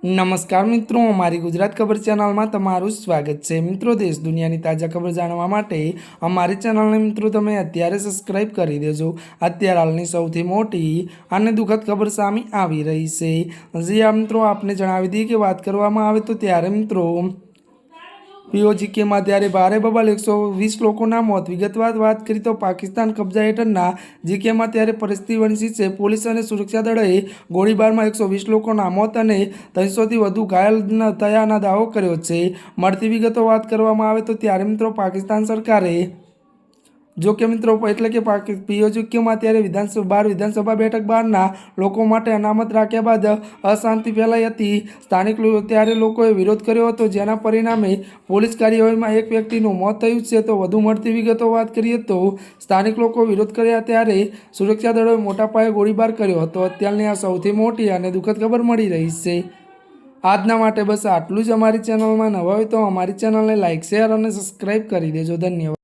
નમસ્કાર મિત્રો, અમારી ગુજરાત ખબર ચેનલમાં તમારું સ્વાગત છે। મિત્રો, દેશ દુનિયાની તાજા ખબર જાણવા માટે અમારી ચેનલને મિત્રો તમે અત્યારે સબસ્ક્રાઇબ કરી દેજો। અત્યારે હાલની સૌથી મોટી અને દુઃખદ ખબર સામે આવી રહી છે। જી આ મિત્રો, આપને જણાવી દઈએ કે વાત કરવામાં આવે તો ત્યારે મિત્રો પીઓજીકેમાં ત્યારે ભારે બબાલ 120 લોકોના મોત। વિગતવાર વાત કરી તો પાકિસ્તાન કબજા હેઠળના જીકેમાં ત્યારે પરિસ્થિતિ વણસી છે। પોલીસ અને સુરક્ષા દળોએ ગોળીબારમાં 120 લોકોના મોત અને 300થી વધુ ઘાયલ થયાના દાવો કર્યો છે। મળતી વિગતો વાત કરવામાં આવે તો ત્યારે મિત્રો પાકિસ્તાન સરકારે જો કે મિત્રો એટલે કે પીઓજીકેમાં ત્યારે વિધાનસભા બેઠક બહારના લોકો માટે અનામત રાખ્યા બાદ અશાંતિ ફેલાઈ હતી। સ્થાનિક ત્યારે લોકોએ વિરોધ કર્યો હતો, જેના પરિણામે પોલીસ કાર્યવાહીમાં એક વ્યક્તિનું મોત થયું છે। તો વધુ મળતી વિગતો વાત કરીએ તો સ્થાનિક લોકો વિરોધ કર્યા ત્યારે સુરક્ષા દળોએ મોટા પાયે ગોળીબાર કર્યો હતો। અત્યારની આ સૌથી મોટી અને દુઃખદ ખબર મળી રહી છે। આજના માટે બસ આટલું જ। અમારી ચેનલમાં નવા હોય તો અમારી ચેનલને લાઇક, શેર અને સબસ્ક્રાઈબ કરી દેજો। ધન્યવાદ।